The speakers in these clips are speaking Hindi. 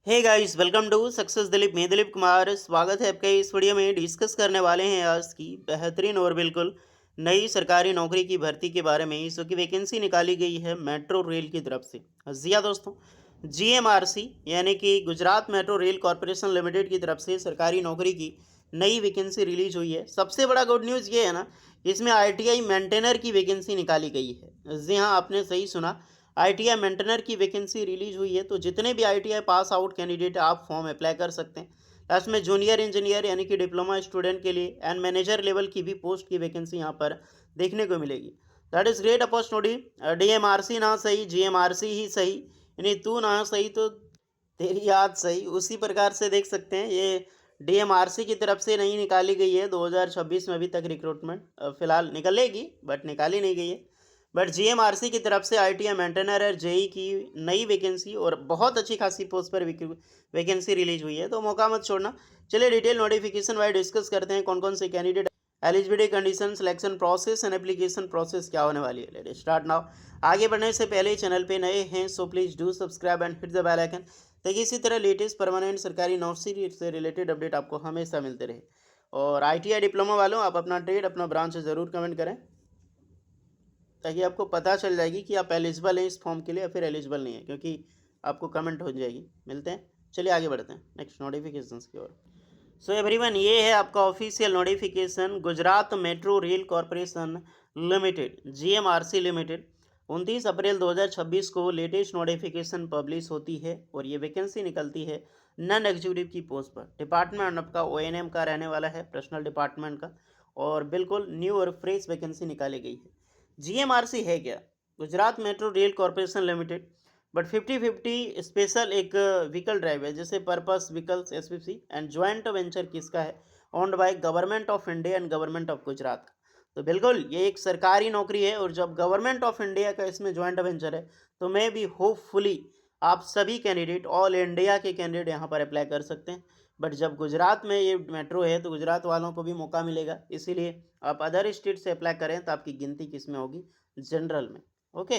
Hey guys, welcome to success Dilip. मैं दिलीप कुमार स्वागत है आपका। इस वीडियो में डिस्कस करने वाले हैं आज की बेहतरीन और बिल्कुल नई सरकारी नौकरी की भर्ती के बारे में। इसकी वैकेंसी निकाली गई है मेट्रो रेल की तरफ से। जी हाँ दोस्तों, जीएमआरसी यानी कि Gujarat metro rail corporation limited की तरफ से सरकारी नौकरी की नई वैकेंसी रिलीज हुई है। सबसे बड़ा गुड न्यूज़ ये है ना, इसमें आईटीआई मेंटेनर की वैकेंसी निकाली गई है। जी हाँ, आपने सही सुना, आईटीआई मेंटेनर की वैकेंसी रिलीज हुई है। तो जितने भी आईटीआई पास आउट कैंडिडेट आप फॉर्म अप्लाई कर सकते हैं। लास्ट में जूनियर इंजीनियर यानी कि डिप्लोमा स्टूडेंट के लिए एंड मैनेजर लेवल की भी पोस्ट की वैकेंसी यहाँ पर देखने को मिलेगी। That is great opportunity. DMRC ना सही, जीएमआरसी ही सही, यानी तू ना सही तो तेरी याद सही। उसी प्रकार से देख सकते हैं, ये डीएमआरसी की तरफ से नहीं निकाली गई है 2026 में अभी तक रिक्रूटमेंट। फिलहाल निकलेगी बट निकाली नहीं गई है। बट जीएमआरसी की तरफ से आईटीआई मेंटेनर और जेई की नई वैकेंसी और बहुत अच्छी खासी पोस्ट पर वैकेंसी रिलीज हुई है, तो मौका मत छोड़ना। चलिए डिटेल नोटिफिकेशन वाइज डिस्कस करते हैं कौन कौन से candidate, eligibility condition, selection process and application process क्या होने वाली है। Let start now. आगे बढ़ने से पहले चैनल पे नए हैं so please do subscribe and hit the bell icon, ताकि इसी तरह लेटेस्ट परमानेंट सरकारी नौकरी से रिलेटेड अपडेट आपको हमेशा मिलते रहे। और आईटीआई डिप्लोमा वालों, आप अपना ट्रेड अपना ब्रांच ज़रूर कमेंट करें, ताकि आपको पता चल जाएगी कि आप एलिजिबल हैं इस फॉर्म के लिए या फिर एलिजिबल नहीं है, क्योंकि आपको कमेंट हो जाएगी। मिलते हैं, चलिए आगे बढ़ते हैं नेक्स्ट नोटिफिकेशंस की ओर। सो एवरीवन, ये है आपका official notification. Gujarat metro rail corporation limited, GMRC limited, 29 अप्रैल 2026 को लेटेस्ट नोटिफिकेशन पब्लिश होती है और ये वैकेंसी निकलती है नॉन एग्जीक्यूटिव की पोस्ट पर। डिपार्टमेंट आपका ओएनएम का रहने वाला है, पर्सनल डिपार्टमेंट का, और बिल्कुल न्यू और फ्रेश वैकेंसी निकाली गई है। जीएमआरसी है क्या? Gujarat metro rail corporation limited. But 50-50 special एक व्हीकल ड्राइव है, जैसे purpose vehicles SPC and joint venture किसका है? Owned by government of India and government of Gujarat का। तो बिल्कुल ये एक सरकारी नौकरी है, और जब गवर्नमेंट ऑफ इंडिया का इसमें ज्वाइंट वेंचर है, तो मैं भी होपफुली आप सभी कैंडिडेट, ऑल इंडिया के कैंडिडेट यहाँ पर अप्लाई कर सकते हैं। बट जब गुजरात में ये मेट्रो है, तो गुजरात वालों को भी मौका मिलेगा, इसीलिए आप अदर स्टेट से अप्लाई करें तो आपकी गिनती किस में होगी? जनरल में। ओके,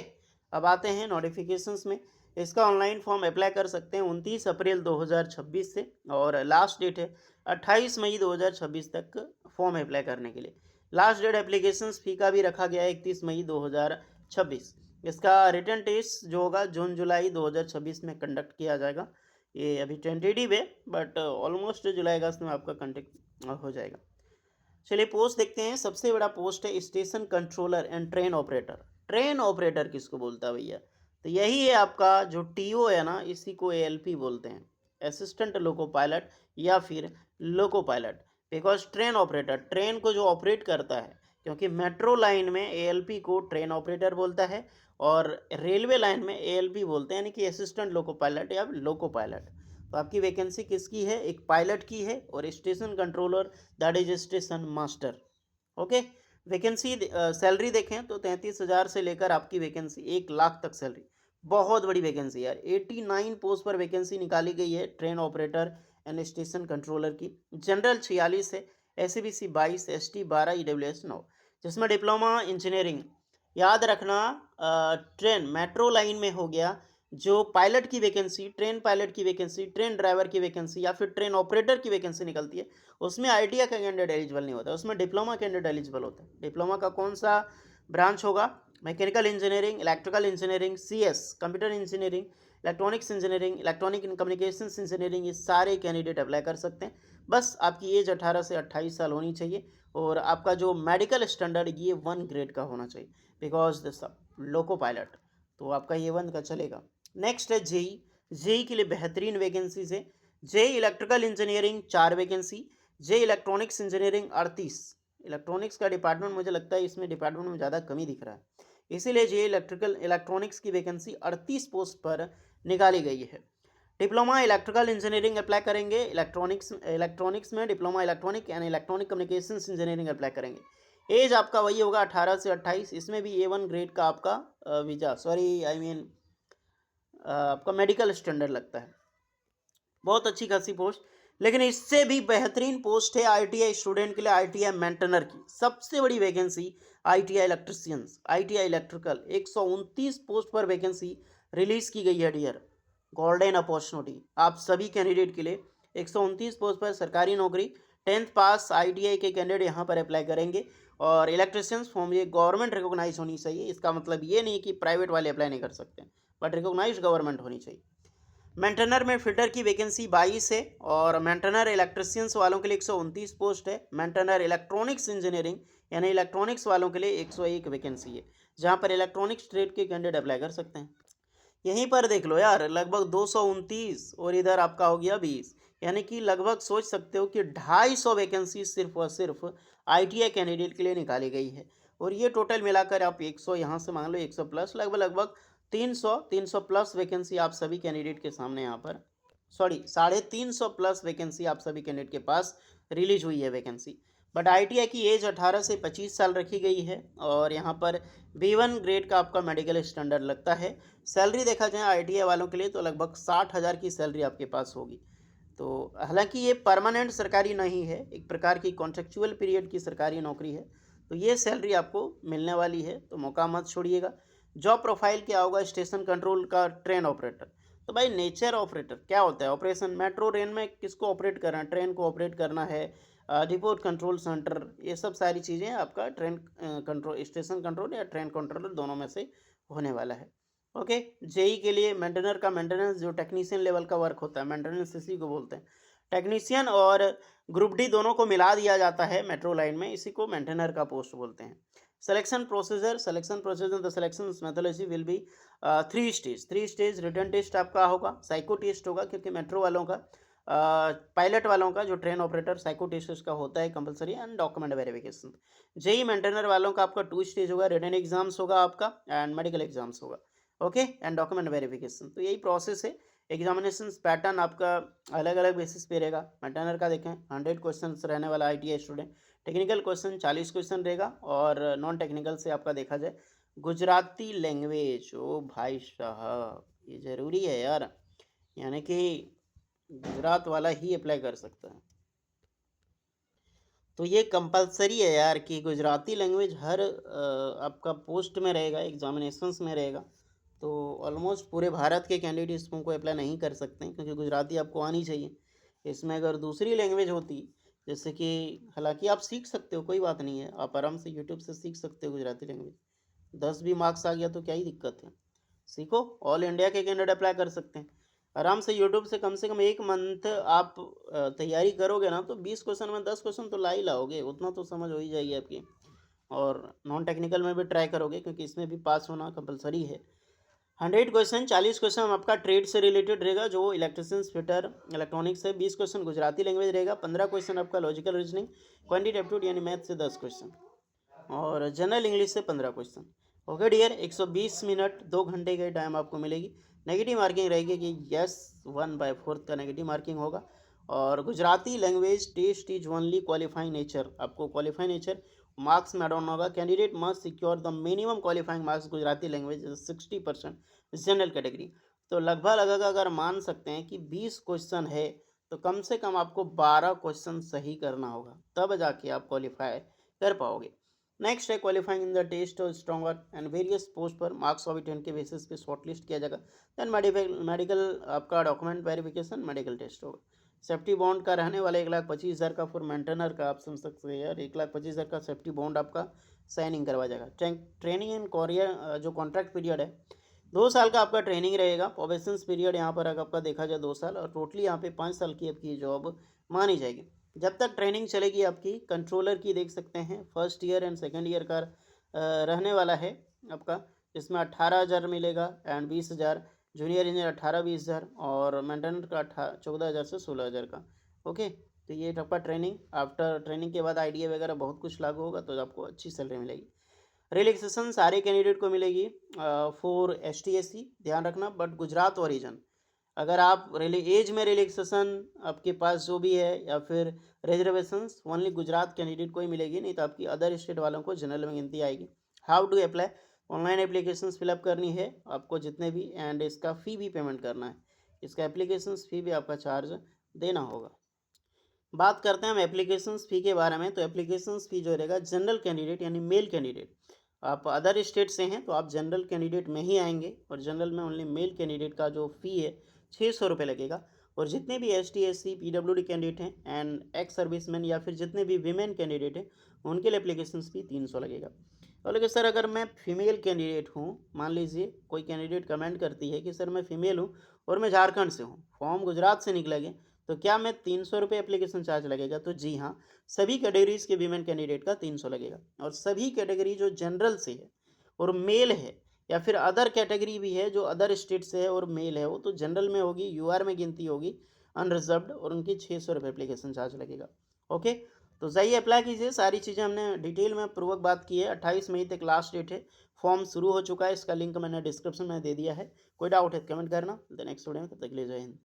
अब आते हैं नोटिफिकेशंस में। इसका ऑनलाइन फॉर्म अप्लाई कर सकते हैं 29 अप्रैल 2026 से, और लास्ट डेट है 28 मई 2026 तक फॉर्म अप्लाई करने के लिए। लास्ट डेट एप्लीकेशन फी का भी रखा गया है 31 मई 2026। इसका रिटर्न टेस्ट जो होगा जून जुलाई 2026 में कंडक्ट किया जाएगा। ये अभी टेंटेटिव है, बट ऑलमोस्ट जुलाई अगस्त में आपका कंडक्ट हो जाएगा। चलिए पोस्ट देखते हैं। सबसे बड़ा पोस्ट है station controller and train operator. Train operator किसको बोलता है भैया? तो यही है आपका जो टीओ है ना, इसी को एएलपी बोलते हैं, असिस्टेंट लोको पायलट या फिर loco pilot. Because train operator train को जो ऑपरेट करता है, क्योंकि मेट्रो लाइन में एएलपी को ट्रेन ऑपरेटर बोलता है, और रेलवे लाइन में एएलपी बोलते हैं, यानी कि असिस्टेंट लोको पायलट या लोको पायलट। तो आपकी वैकेंसी किसकी है? एक पायलट की है, और station controller that is station master. Okay, vacancy salary देखें तो 33,000 से लेकर आपकी वैकेंसी 1 लाख तक सैलरी। बहुत बड़ी वैकेंसी यार। 89 पोस्ट पर वैकेंसी निकाली गई है train operator and station controller की। जनरल 46 है, एससीबीसी 22, एसटी 12, ईडब्ल्यूएस 9, जिसमें डिप्लोमा इंजीनियरिंग। याद रखना, ट्रेन मेट्रो लाइन में हो गया, जो पायलट की वैकेंसी, ट्रेन पायलट की वैकेंसी, ट्रेन ड्राइवर की वैकेंसी या फिर ट्रेन ऑपरेटर की वैकेंसी निकलती है, उसमें आईटीआई का कैंडिडेट एलिजिबल नहीं होता, उसमें डिप्लोमा कैंडिडेट एलिजिबल होता है। डिप्लोमा का कौन सा ब्रांच होगा? Mechanical engineering, electrical engineering, CS computer engineering, electronics engineering, electronic communications engineering, ये सारे कैंडिडेट अप्लाई कर सकते हैं। बस आपकी एज 18 से 28 साल होनी चाहिए, और आपका जो मेडिकल स्टैंडर्ड ये 1 ग्रेड का होना चाहिए, बिकॉज दिस लोको पायलट, तो आपका ये 1 का चलेगा। नेक्स्ट है जेई। जेई के लिए बेहतरीन वैकेंसीज है। JE electrical engineering 4 vacancy, JE electronics engineering 38। Electronics का डिपार्टमेंट मुझे लगता है इसमें डिपार्टमेंट में ज़्यादा कमी दिख रहा है, इसीलिए जेई इलेक्ट्रिकल इलेक्ट्रॉनिक्स की वैकेंसी 38 पोस्ट पर निकाली गई है। डिप्लोमा इलेक्ट्रिकल इंजीनियरिंग अप्लाई करेंगे, इलेक्ट्रॉनिक्स में diploma electronic and electronic communications engineering apply करेंगे। एज आपका वही होगा 18 से 28। इसमें भी A1 ग्रेड का आपका वीज़ा, सॉरी आई मीन आपका मेडिकल स्टैंडर्ड लगता है। बहुत अच्छी खासी पोस्ट। लेकिन इससे भी बेहतरीन पोस्ट है आईटीआई स्टूडेंट के लिए, आईटीआई मेंटेनर की सबसे बड़ी vacancy. ITI electricians, ITI electrical, 129 post पर वैकेंसी रिलीज की गई है डियर। गोल्डन अपॉर्चुनिटी आप सभी कैंडिडेट के लिए 129 पोस्ट पर सरकारी नौकरी, 10th पास आईटीआई के कैंडिडेट यहाँ पर अप्लाई करेंगे। और इलेक्ट्रिशियंस फॉर्म ये गवर्नमेंट रिकॉग्नाइज होनी चाहिए, इसका मतलब ये नहीं कि प्राइवेट वाले अप्लाई नहीं कर सकते, बट रिकॉग्नाइज गवर्नमेंट होनी चाहिए। मेंटेनर में फिटर की वैकेंसी 22 है और मेंटेनर इलेक्ट्रिशियंस वालों के लिए 129 पोस्ट है। मेंटेनर इलेक्ट्रॉनिक्स इंजीनियरिंग यानी इलेक्ट्रॉनिक्स वालों के लिए 101 वैकेंसी है, जहां पर इलेक्ट्रॉनिक्स ट्रेड के कैंडिडेट अप्लाई कर सकते हैं। यहीं पर देख लो यार, लगभग 229 और इधर आपका हो गया 20, यानी कि लगभग सोच सकते हो कि 250 वैकेंसी सिर्फ और सिर्फ आईटीआई कैंडिडेट के लिए निकाली गई है। और ये टोटल मिलाकर आप 100 यहाँ से मान लो 100 प्लस, लगभग लगभग 300 प्लस वैकेंसी आप सभी कैंडिडेट के सामने यहाँ पर, सॉरी 350 प्लस वैकेंसी आप सभी कैंडिडेट के पास रिलीज हुई है वैकेंसी। बट आईटीआई की एज 18 से 25 साल रखी गई है और यहाँ पर B1 ग्रेड का आपका मेडिकल स्टैंडर्ड लगता है। सैलरी देखा जाए आईटीआई वालों के लिए तो लगभग 60,000 की सैलरी आपके पास होगी। तो हालांकि ये परमानेंट सरकारी नहीं है, एक प्रकार की कॉन्ट्रेक्चुअल पीरियड की सरकारी नौकरी है, तो ये सैलरी आपको मिलने वाली है, तो मौका मत छोड़िएगा। जॉब प्रोफाइल क्या होगा, स्टेशन कंट्रोल का ट्रेन ऑपरेटर। तो भाई नेचर ऑपरेटर क्या होता है, ऑपरेशन मेट्रो रेल में किसको ऑपरेट करना है, ट्रेन को ऑपरेट करना है, डिपोट कंट्रोल सेंटर, ये सब सारी चीज़ें आपका ट्रेन कंट्रोल, स्टेशन कंट्रोल या ट्रेन कंट्रोलर दोनों में से होने वाला है। ओके, जेई के लिए मेंटेनर का मेंटेनेंस जो टेक्नीशियन लेवल का वर्क होता है, मेंटेनेंस इसी को बोलते हैं। टेक्नीशियन और ग्रुप डी दोनों को मिला दिया जाता है मेट्रो लाइन में, इसी को मेंटेनर का पोस्ट बोलते हैं। Selection procedure the selection methodology will be 3 stage written test आपका होगा, साइको टेस्ट होगा, क्योंकि मेट्रो वालों का पायलट वालों का जो ट्रेन ऑपरेटर साइको टेस्ट का होता है compulsory, and document verification. JE maintainer वालों का आपका 2 स्टेज होगा, रिटन एग्जाम्स होगा आपका एंड मेडिकल एग्जाम्स होगा, ओके, एंड डॉक्यूमेंट वेरिफिकेशन। तो यही प्रोसेस है। एग्जामिनेशन पैटर्न आपका अलग अलग बेसिस पे रहेगा। मेंटेनर का देखें 100 क्वेश्चन रहने वाला ITI student, technical question 40 question रहेगा, और नॉन टेक्निकल से आपका देखा जाए गुजराती लैंग्वेज, ओ भाई साहब ये ज़रूरी है यार, यानी कि गुजरात वाला ही अप्लाई कर सकता है। तो ये कंपलसरी है यार कि गुजराती लैंग्वेज हर आपका पोस्ट में रहेगा, एग्जामिनेशंस में रहेगा। तो ऑलमोस्ट पूरे भारत के कैंडिडेट इसको अप्लाई नहीं कर सकते हैं, क्योंकि गुजराती आपको आनी चाहिए। इसमें अगर दूसरी लैंग्वेज होती, जैसे कि हालांकि आप सीख सकते हो, कोई बात नहीं है, आप आराम से यूट्यूब से सीख सकते हो गुजराती लैंग्वेज, 10 भी मार्क्स आ गया तो क्या ही दिक्कत है, सीखो। ऑल इंडिया के कैंडिडेट अप्लाई कर सकते हैं आराम से कम 1 मंथ आप तैयारी करोगे ना, तो 20 क्वेश्चन में 10 क्वेश्चन तो ला ही लाओगे, उतना तो समझ हो ही जाएगी आपकी। और नॉन टेक्निकल में भी ट्राई करोगे, क्योंकि इसमें भी पास होना कंपलसरी है। 100 क्वेश्चन 40 क्वेश्चन आपका ट्रेड से रिलेटेड रहेगा, जो इलेक्ट्रिशियंस फिटर इलेक्ट्रॉनिक्स है। 20 क्वेश्चन गुजराती लैंग्वेज रहेगा, 15 क्वेश्चन आपका लॉजिकल रीजनिंग, क्वांटिटेटिव एप्टीट्यूड यानी मैथ से 10 क्वेश्चन, और जनरल इंग्लिश से 15 क्वेश्चन। ओके डियर, 120 मिनट 2 घंटे की टाइम आपको मिलेगी। नेगेटिव मार्किंग रहेगी कि यस 1/4 का नेगेटिव मार्किंग होगा। और Gujarati language test is only qualifying nature, आपको क्वालिफाइंग नेचर मार्क्स में डाउन होगा। Candidate must secure the minimum qualifying marks Gujarati language 60% general category. तो लगभग अगर मान सकते हैं कि 20 क्वेश्चन है, तो कम से कम आपको 12 क्वेश्चन सही करना होगा, तब जाके आप क्वालिफाई कर पाओगे। नेक्स्ट है क्वालिफाइंग इन द टेस्ट और स्ट्रॉन्गर एंड वेरियस पोस्ट पर मार्क्स ऑफ 10 के बेसिस पे शॉर्टलिस्ट किया जाएगा। देन मेडिकल आपका डॉक्यूमेंट वेरिफिकेशन, मेडिकल टेस्ट होगा। सेफ्टी बॉन्ड का रहने वाला 1,25,000 का फॉर मेंटेनर का, आप समझ सकते हैं यार, 1,25,000 का सेफ्टी बॉन्ड आपका साइनिंग करवा जाएगा। ट्रेनिंग इन कोरिया जो कॉन्ट्रैक्ट पीरियड है 2 साल का आपका ट्रेनिंग रहेगा। प्रोबेशन पीरियड यहाँ पर आपका देखा जाए 2 साल, और टोटली यहाँ पे 5 साल की आपकी जॉब मानी जाएगी। जब तक ट्रेनिंग चलेगी आपकी, कंट्रोलर की देख सकते हैं first year and second year का रहने वाला है आपका, जिसमें 18,000 मिलेगा एंड 20,000, जूनियर इंजीनियर 18-20,000, और मेंटेनेंस का 14,000 से 16,000 का। ओके, तो ये आपका ट्रेनिंग, आफ्टर ट्रेनिंग के बाद आईडीए वगैरह बहुत कुछ लागू होगा, तो आपको अच्छी सैलरी मिलेगी। रिलैक्सेशन सारे कैंडिडेट को मिलेगी फॉर ST/SC, ध्यान रखना, बट गुजरात ओरिजन। अगर आप एज में रिलैक्सेशन आपके पास जो भी है, या फिर रिजर्वेशंस ओनली गुजरात कैंडिडेट को ही मिलेगी, नहीं तो आपकी अदर स्टेट वालों को जनरल में गिनती आएगी। How to apply, online applications fill up करनी है आपको जितने भी, एंड इसका फ़ी भी पेमेंट करना है, इसका एप्लीकेशंस फ़ी भी आपका चार्ज देना होगा। बात करते हैं हम एप्लीकेशंस फ़ी के बारे में। तो एप्लीकेशंस फ़ी जो रहेगा जनरल कैंडिडेट यानी मेल कैंडिडेट, आप अदर स्टेट से हैं तो आप जनरल कैंडिडेट में ही आएंगे, और जनरल में ओनली मेल कैंडिडेट का जो फ़ी है ₹600 लगेगा। और जितने भी एसटी, एससी, पीडब्ल्यूडी कैंडिडेट हैं एंड एक्स सर्विसमैन या फिर जितने भी वीमेन कैंडिडेट हैं, उनके लिए एप्लीकेशन फ़ी 300 लगेगा। और लेकिन सर अगर मैं फीमेल कैंडिडेट हूँ, मान लीजिए कोई कैंडिडेट कमेंट करती है कि सर मैं फीमेल हूँ और मैं झारखंड से हूँ, फॉर्म गुजरात से निकलेगा, तो क्या मैं ₹300 एप्लीकेशन चार्ज लगेगा? तो जी हाँ, सभी कैटेगरीज़ के वीमेन कैंडिडेट का 300 लगेगा। और सभी कैटेगरी जो जनरल से है और मेल है या फिर अदर कैटेगरी भी है जो अदर स्टेट से है और मेल है, वो तो जनरल में होगी, यूआर में गिनती होगी, अनरिजर्व्ड, और उनकी ₹600 एप्लीकेशन चार्ज लगेगा। ओके, तो जाइए अप्लाई कीजिए। सारी चीज़ें हमने डिटेल में पूर्वक बात की है। 28 मई तक लास्ट डेट है। फॉर्म शुरू हो चुका है, इसका लिंक मैंने डिस्क्रिप्शन में दे दिया है। कोई डाउट है तो कमेंट करना। द नेक्स्ट वीडियो में, तब तक के लिए जय हिंद।